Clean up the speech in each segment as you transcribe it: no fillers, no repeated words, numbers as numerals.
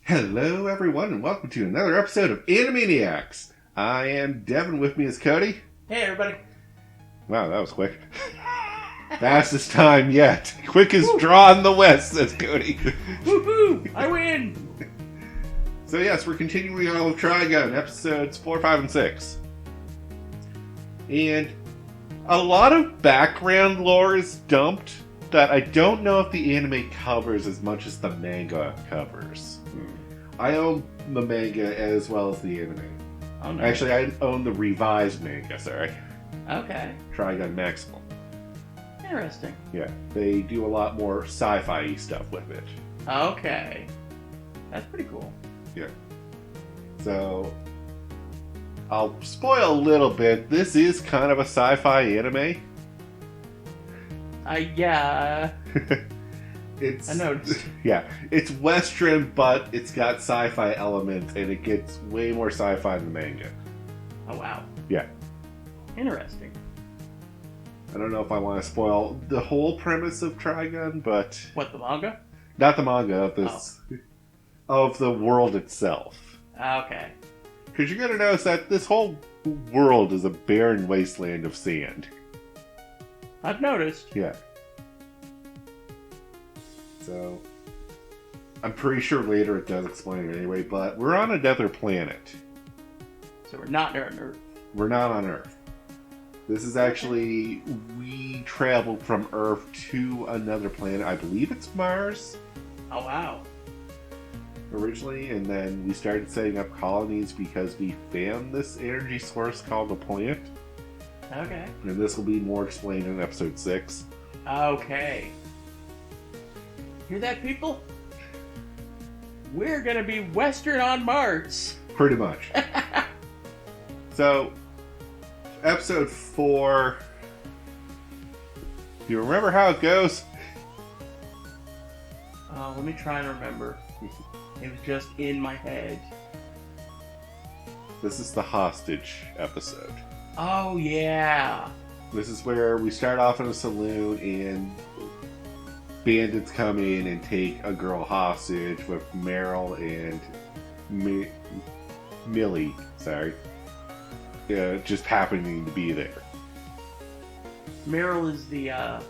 Hello, everyone, and welcome to another episode of Animeniacs. I am Devin. With me is Cody. Hey, everybody. Wow, that was quick. Fastest time yet. Quickest draw in the West, says Cody. Woohoo! I win! So yes, we're continuing on with Trigun, episodes 4, 5, and 6. And a lot of background lore is dumped that I don't know if the anime covers as much as the manga covers. I own the manga as well as the anime. Oh, no. Actually, I own the revised manga, sorry. Okay. Trigun Maximum. Interesting. Yeah, they do a lot more sci-fi stuff with it. Okay. That's pretty cool. Yeah. So, I'll spoil a little bit. This is kind of a sci-fi anime. Yeah. I noticed. Yeah, it's Western, but it's got sci-fi elements, and it gets way more sci-fi than the manga. Oh, wow. Yeah. Interesting. I don't know if I want to spoil the whole premise of Trigun, but... What, the manga? Not the manga, of this... of the world itself. Okay. Because you're going to notice that this whole world is a barren wasteland of sand. I've noticed. Yeah. So, I'm pretty sure later it does explain it anyway, but we're on another planet. So we're not on Earth. We're not on Earth. This is actually, we traveled from Earth to another planet. I believe it's Mars. Oh, wow. Originally, and then we started setting up colonies because we found this energy source called a plant. Okay. And this will be more explained in episode 6. Okay. Hear that, people? We're gonna be Western on Mars. Pretty much. So, episode 4. Do you remember how it goes? Let me try and remember. It was just in my head. This is the hostage episode. Oh, yeah. This is where we start off in a saloon and bandits come in and take a girl hostage with Meryl and Millie, just happening to be there. Meryl is the,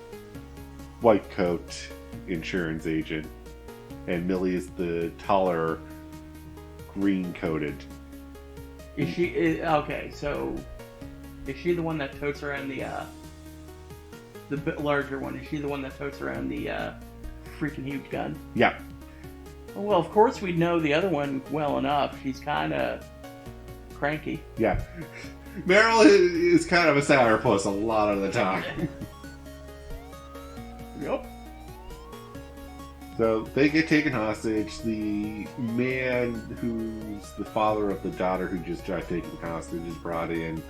White coat insurance agent, and Millie is the taller, green-coated. Is she, okay, so, is she the one that totes around the bit larger one? Is she the one that totes around the, freaking huge gun? Yeah. Well, of course we know the other one well enough. She's kinda cranky. Yeah. Meryl is kind of a sourpuss a lot of the time. Yep. So they get taken hostage. The man who's the father of the daughter who just got taken hostage is brought in.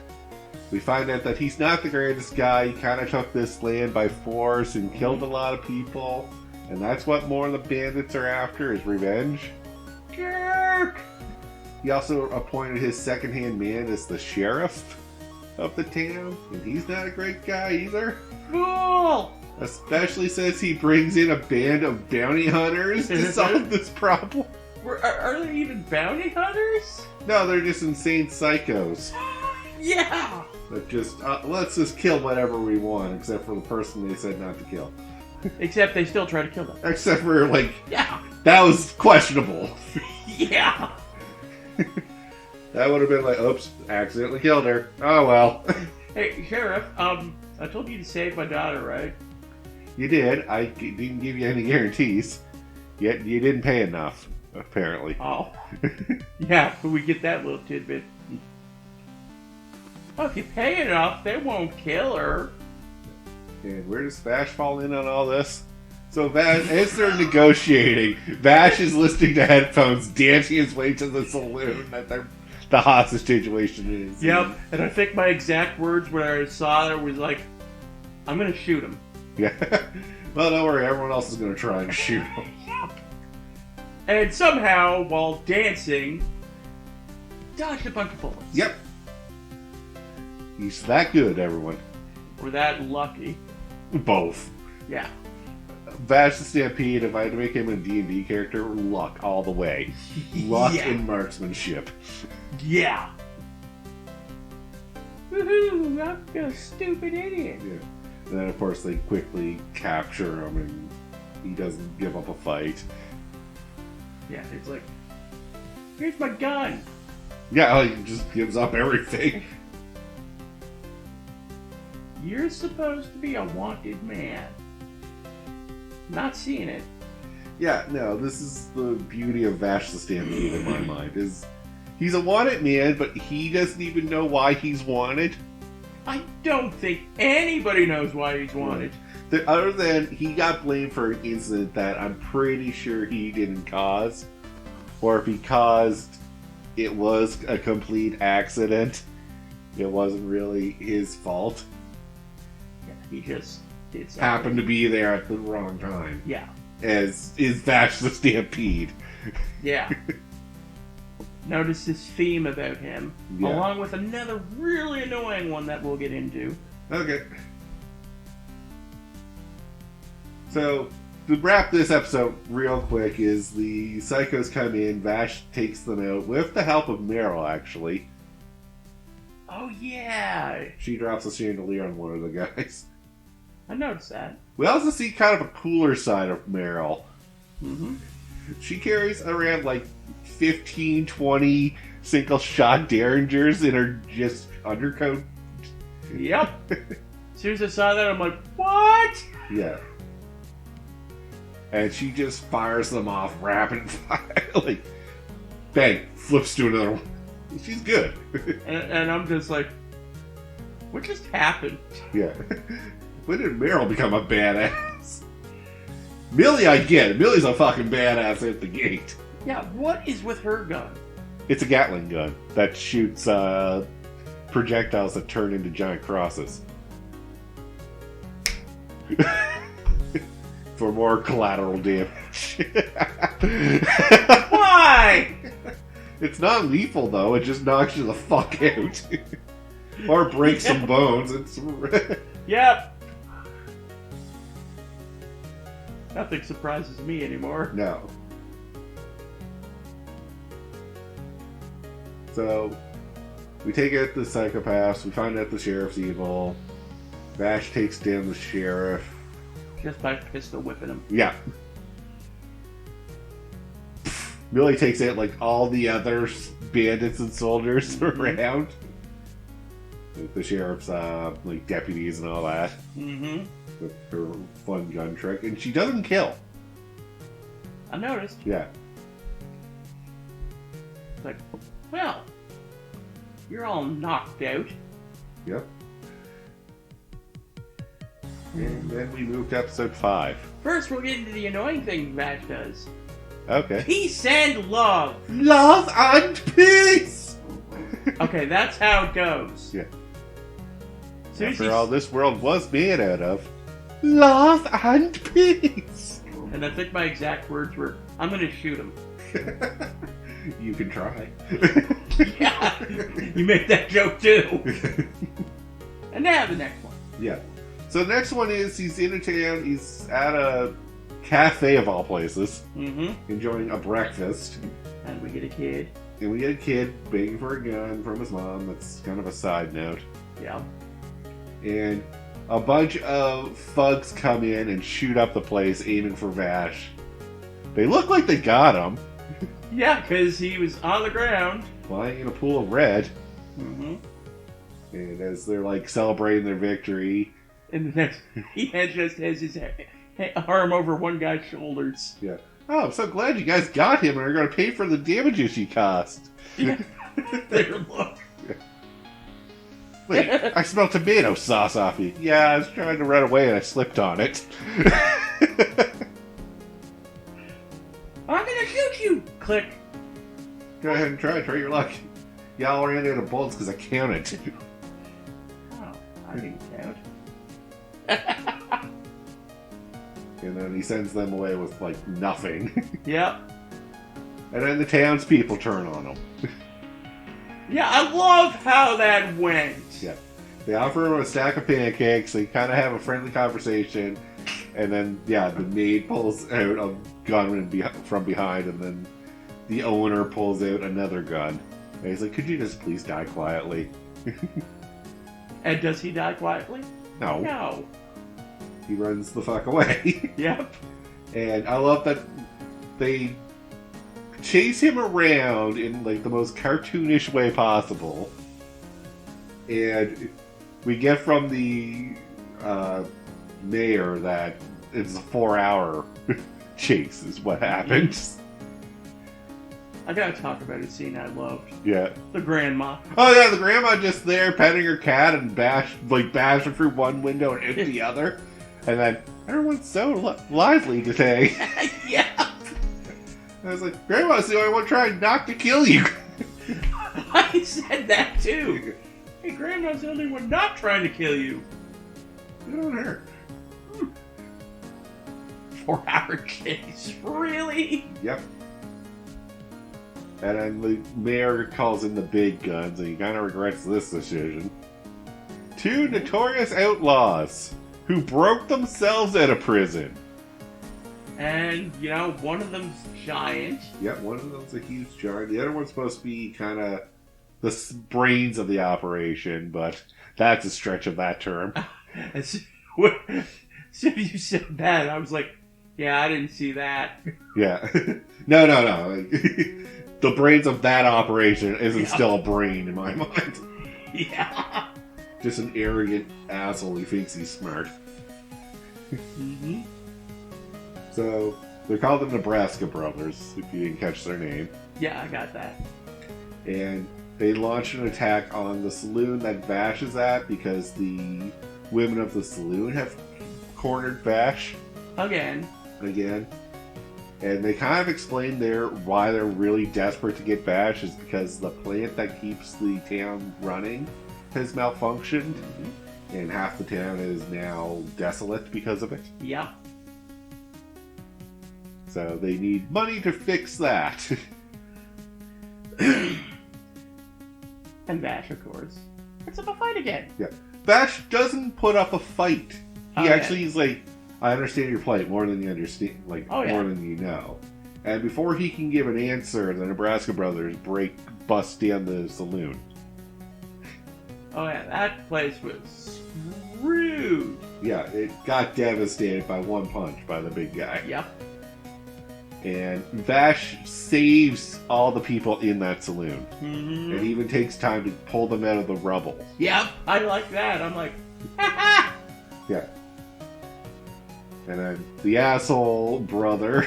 We find out that he's not the greatest guy. He kind of took this land by force and killed a lot of people. And that's what more of the bandits are after, is revenge. Jerk! He also appointed his second-hand man as the sheriff of the town. And he's not a great guy either. Fool! Especially since he brings in a band of bounty hunters to solve this problem. Are they even bounty hunters? No, they're just insane psychos. Yeah! That just, let's just kill whatever we want, except for the person they said not to kill. Except they still try to kill them. Except for, Yeah! that was questionable. Yeah! That would have been like, oops, accidentally killed her. Oh well. Hey, Sheriff, I told you to save my daughter, right? You did. I didn't give you any guarantees. Yet you didn't pay enough, apparently. Oh. Yeah, but we get that little tidbit. Well, if you pay enough, they won't kill her. And where does Vash fall in on all this? So Vash, as they're negotiating, Vash is listening to headphones, dancing his way to the saloon that the hostage situation is. Yep, and I think my exact words when I saw it was like, I'm gonna shoot him. Yeah. Well, don't worry, everyone else is going to try and shoot him. And somehow, while dancing, dodged a bunch of bullets. Yep. He's that good, everyone. We're that lucky. Both. Yeah. Vash the Stampede, if I had to make him a D&D character, luck all the way. Luck and marksmanship. Yeah. Woohoo! I'm a stupid idiot. Yeah. And then, of course, they quickly capture him, and he doesn't give up a fight. Yeah, it's like, here's my gun. Yeah, he just gives up everything. You're supposed to be a wanted man. Not seeing it. Yeah, no, this is the beauty of Vash the Stampede in my mind. Is he's a wanted man, but he doesn't even know why he's wanted. I don't think anybody knows why he's wanted. Right. Other than he got blamed for an incident that I'm pretty sure he didn't cause. Or if he caused, it was a complete accident. It wasn't really his fault. Yeah, he just did something. Happened to be there at the wrong time. Yeah. As is Vash the Stampede. Yeah. Notice this theme about him, along with another really annoying one that we'll get into. Okay. So, to wrap this episode real quick is the psychos come in, Vash takes them out, with the help of Meryl, actually. Oh, yeah! She drops a chandelier on one of the guys. I noticed that. We also see kind of a cooler side of Meryl. Mm-hmm. She carries around like 15, 20 single-shot derringers in her just undercoat. Yep. As soon as I saw that, I'm like, what? Yeah. And she just fires them off rapid fire. Like, bang, flips to another one. She's good. and I'm just like, what just happened? Yeah. When did Meryl become a badass? Millie, I get it. Millie's a fucking badass at the gate. Yeah, what is with her gun? It's a Gatling gun that shoots projectiles that turn into giant crosses. For more collateral damage. Why? It's not lethal, though. It just knocks you the fuck out. Or breaks some bones. It's... Yep. Nothing surprises me anymore. No. So, we take out the psychopaths. We find out the sheriff's evil. Vash takes down the sheriff. Just by pistol whipping him. Yeah. Millie takes out like all the other bandits and soldiers around. Like the sheriff's like deputies and all that. Mm-hmm. With her fun gun trick. And she doesn't kill. I noticed. Yeah. It's like, well, you're all knocked out. Yep. And then we move to episode 5. First, we'll get into the annoying thing Vash does. Okay. Peace and love. Love and peace! Okay, that's how it goes. Yeah. Seriously. After all this world was made out of love and peace. And I think my exact words were, I'm gonna shoot him. You can try. Yeah, you make that joke too. And now the next one. Yeah. So the next one is he's in a town, he's at a cafe of all places, enjoying a breakfast. And we get a kid. And we get a kid begging for a gun from his mom. That's kind of a side note. Yeah. And a bunch of thugs come in and shoot up the place, aiming for Vash. They look like they got him. Yeah, because he was on the ground. Lying in a pool of red. Mm-hmm. And as they're like celebrating their victory. And the next, he just has his arm over one guy's shoulders. Yeah. Oh, I'm so glad you guys got him and are going to pay for the damages he cost. Yeah. There, look. Yeah. Wait, I smell tomato sauce off you. Yeah, I was trying to run away and I slipped on it. I'm gonna shoot you! Click. Go ahead and try your luck. Y'all ran out of bullets because I counted. Oh, I didn't count. And then he sends them away with, like, nothing. Yep. And then the townspeople turn on him. Yeah, I love how that went. Yeah. They offer him a stack of pancakes. They kind of have a friendly conversation. And then, yeah, the maid pulls out a gun from behind, and then the owner pulls out another gun. And he's like, could you just please die quietly? And does he die quietly? No. No. He runs the fuck away. Yep. And I love that they chase him around in like the most cartoonish way possible. And we get from the mayor that it's a 4-hour chase is what happens. I gotta talk about a scene I loved. Yeah. The grandma. Oh yeah, the grandma just there petting her cat and bashing through one window and into the other. And then, everyone's so lively today. Yeah. I was like, Grandma's the only one trying not to kill you. I said that too. Hey, Grandma's the only one not trying to kill you. Good on her. 4-hour chase. Really? Yep. And then the mayor calls in the big guns, and he kind of regrets this decision. 2 notorious outlaws who broke themselves out of prison. And, you know, one of them's giant. Yep, one of them's a huge giant. The other one's supposed to be kind of the brains of the operation, but that's a stretch of that term. As soon as you said that, I was like, yeah, I didn't see that. Yeah. No. Like, the brains of that operation isn't still a brain in my mind. Yeah. Just an arrogant asshole who thinks he's smart. Mm-hmm. So, they're called the Nebraska Brothers, if you didn't catch their name. Yeah, I got that. And they launch an attack on the saloon that Vash is at because the women of the saloon have cornered Vash. Again. And they kind of explain why they're really desperate to get Vash is because the plant that keeps the town running has malfunctioned. Mm-hmm. And half the town is now desolate because of it. Yeah. So they need money to fix that. And Vash, of course, puts up a fight again. Yeah. Vash doesn't put up a fight. He actually is like, I understand your plight more than you understand, more than you know. And before he can give an answer, the Nebraska Brothers bust down the saloon. Oh yeah, that place was screwed. Yeah, it got devastated by one punch by the big guy. Yep. And Vash saves all the people in that saloon. Mm-hmm. And even takes time to pull them out of the rubble. Yep, I like that. I'm like, ha. Yeah. And then the asshole brother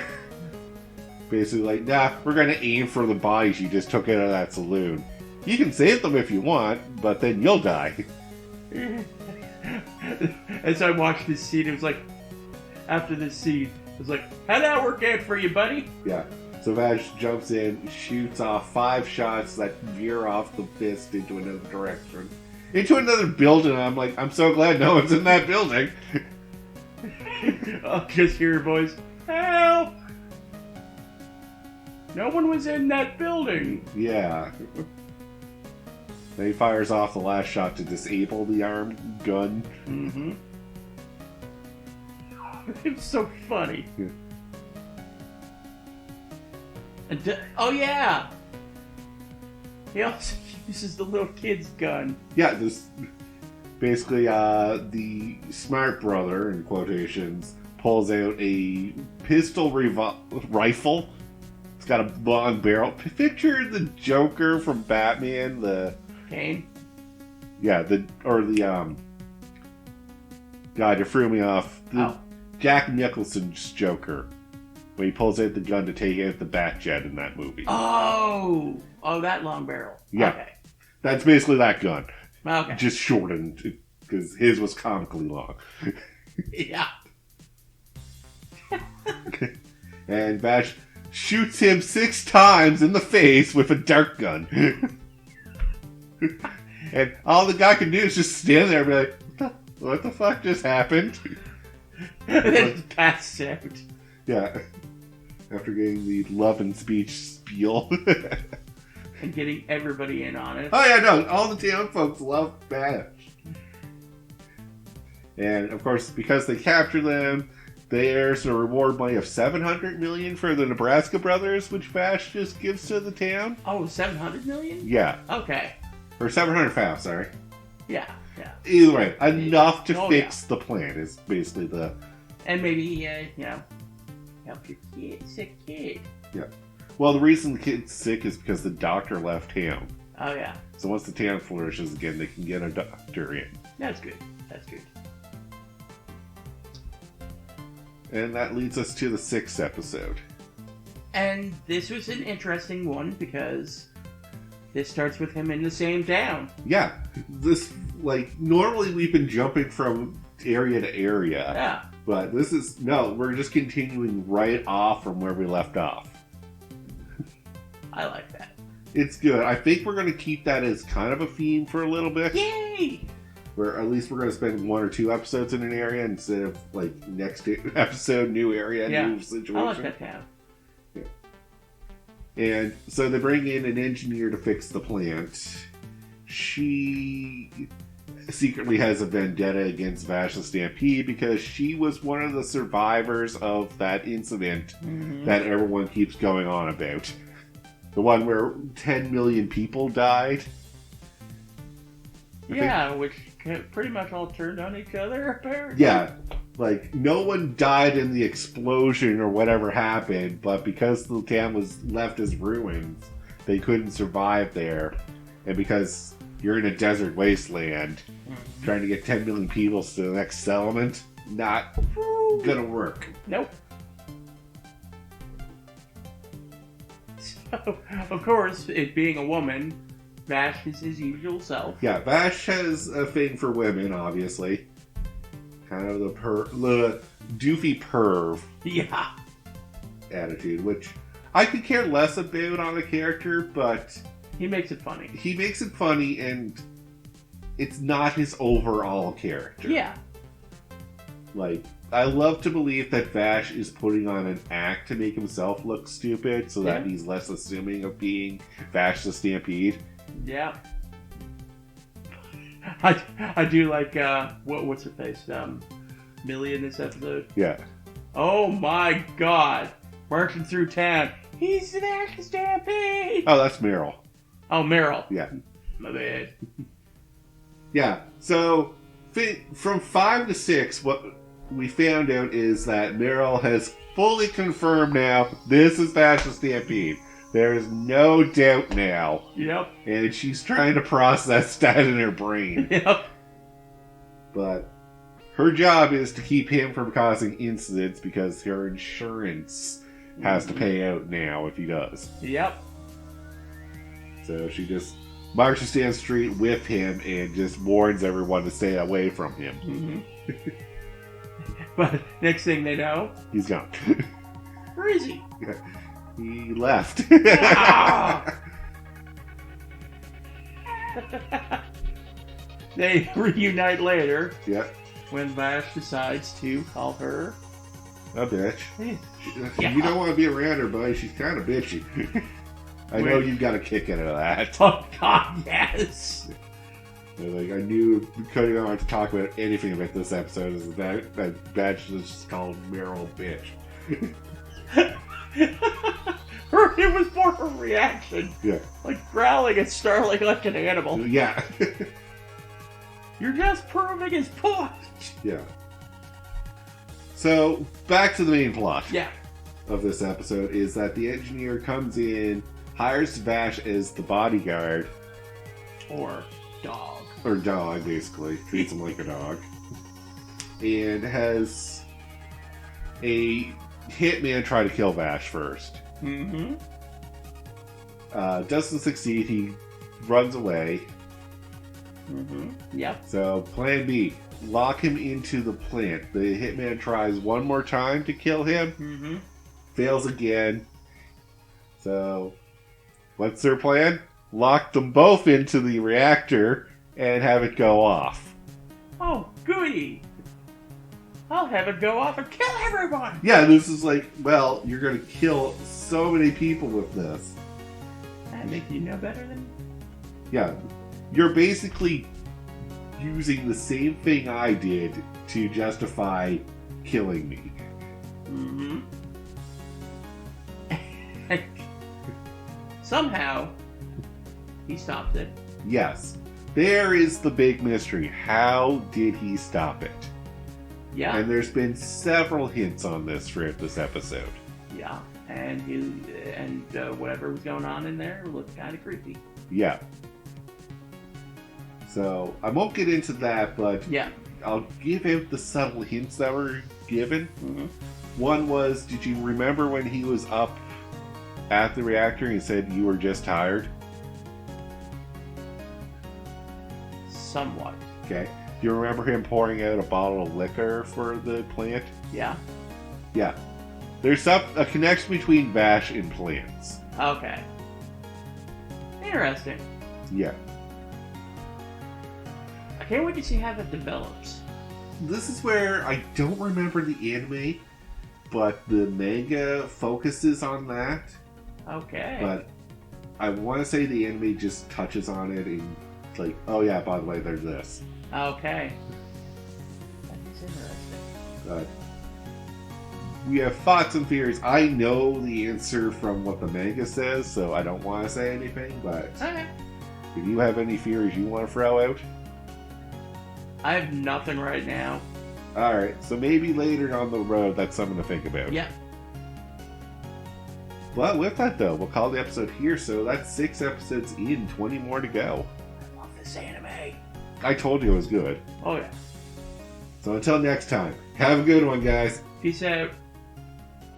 basically like, nah, we're going to aim for the bodies you just took out of that saloon. You can save them if you want, but then you'll die. As I watched this scene, it was like, after this scene, it was like, how'd that work out for you, buddy? Yeah. So Vash jumps in, shoots off 5 shots that veer off the fist into another direction. Into another building, and I'm like, I'm so glad no one's in that building. I'll just hear your voice, help! No one was in that building. Yeah. Then he fires off the last shot to disable the armed gun. Mm-hmm. It's so funny. Yeah. And oh yeah! He also uses the little kid's gun. Yeah, this basically the smart brother, in quotations, pulls out a pistol rifle. It's got a long barrel. Picture the Joker from Batman, the Kane? Yeah, God, you threw me off. Jack Nicholson's Joker. When he pulls out the gun to take out the Batjet in that movie. Oh, that long barrel. Yeah. Okay. That's basically that gun. Okay. Just shortened, because his was comically long. Yeah. And Vash shoots him 6 times in the face with a dart gun. And all the guy can do is just stand there and be like, what the fuck just happened? And then pass out. Yeah. After getting the love and speech spiel. And getting everybody in on it. Oh yeah, no, all the town folks love Vash. And of course, because they capture them, there's a reward money of $700 million for the Nebraska brothers, which Vash just gives to the town. Oh, 700 million? Yeah. Okay. Or 705, sorry. Yeah. Either way, enough to fix the plant is basically the... And maybe, help your sick kid. Yeah. Well, the reason the kid's sick is because the doctor left town. Oh, yeah. So once the town flourishes again, they can get a doctor in. That's good. And that leads us to the 6th episode. And this was an interesting one because this starts with him in the same town. Yeah. This, normally we've been jumping from area to area. Yeah. But this is, no, we're just continuing right off from where we left off. I like that. It's good. I think we're going to keep that as kind of a theme for a little bit. Yay! Where at least we're going to spend 1 or 2 episodes in an area instead of, next episode, new area, new situation. I like that town. Yeah. And so they bring in an engineer to fix the plant. She secretly has a vendetta against Vash the Stampede because she was one of the survivors of that incident that everyone keeps going on about. The one where 10 million people died. Which pretty much all turned on each other, apparently. Yeah. No one died in the explosion or whatever happened, but because the town was left as ruins, they couldn't survive there. And because you're in a desert wasteland, trying to get 10 million people to the next settlement, not gonna work. Nope. So, of course, it being a woman, Vash is his usual self. Yeah, Vash has a thing for women, obviously. Kind of the doofy perv attitude, which I could care less about on a character, but he makes it funny. He makes it funny, and it's not his overall character. Yeah. I love to believe that Vash is putting on an act to make himself look stupid so that he's less assuming of being Vash the Stampede. Yeah. I do like, what's her face? Millie in this episode? Yeah. Oh my god! Marching through town. He's the Vash the Stampede! Oh, that's Meryl. Oh, Meryl. Yeah. My bad. Yeah, so from 5 to 6, what we found out is that Meryl has fully confirmed now this is Vash the Stampede. There is no doubt now. Yep. And she's trying to process that in her brain. Yep. But her job is to keep him from causing incidents because her insurance has to pay out now if he does. Yep. So she just marches down the street with him and just warns everyone to stay away from him. But next thing they know, he's gone. Where is he? He left. They reunite later. Yep. When Vash decides to call her a bitch. Yeah. You don't want to be around her, buddy. She's kind of bitchy. I know you got a kick out of that. Oh God, yes. I knew we couldn't want to talk about anything about this episode. Is that Vash was just called Meryl bitch. It was more her reaction. Yeah. Growling and snarling like an animal. Yeah. You're just proving his point. Yeah. So, back to the main plot. Yeah. Of this episode is that the engineer comes in, hires Vash as the bodyguard. Or dog. Or dog, basically. Treats him like a dog. And has a hitman try to kill Vash first. Doesn't succeed. He runs away. Yep. So, plan B. Lock him into the plant. The hitman tries one more time to kill him. Fails again. So, what's their plan? Lock them both into the reactor and have it go off. Oh, goody! I'll have it go off and kill everyone! Yeah, this is well, you're going to kill so many people with this. That make you know better than... Yeah. You're basically using the same thing I did to justify killing me. Mm-hmm. Somehow, he stopped it. Yes. There is the big mystery. How did he stop it? Yeah. And there's been several hints on this throughout this episode. Yeah. And whatever was going on in there looked kind of creepy. Yeah. So, I won't get into that, but yeah, I'll give out the subtle hints that were given. Mm-hmm. One was, did you remember when he was up at the reactor and said you were just tired? Somewhat. Okay. Do you remember him pouring out a bottle of liquor for the plant? Yeah. Yeah. There's a connection between Vash and plants. Okay. Interesting. Yeah. I can't wait to see how that develops. This is where I don't remember the anime, but the manga focuses on that. Okay. But I want to say the anime just touches on it and like, oh yeah, by the way, there's this. Okay. That is interesting. But we have thoughts and theories. I know the answer from what the manga says, so I don't want to say anything, but Okay. if you have any theories you want to throw out. I have nothing right now. Alright, so maybe later on the road that's something to think about. Yeah. But with that though, we'll call the episode here, so that's 6 episodes in, 20 more to go. I love this anime. I told you it was good. Oh yeah. So until next time, have a good one, guys. Peace out.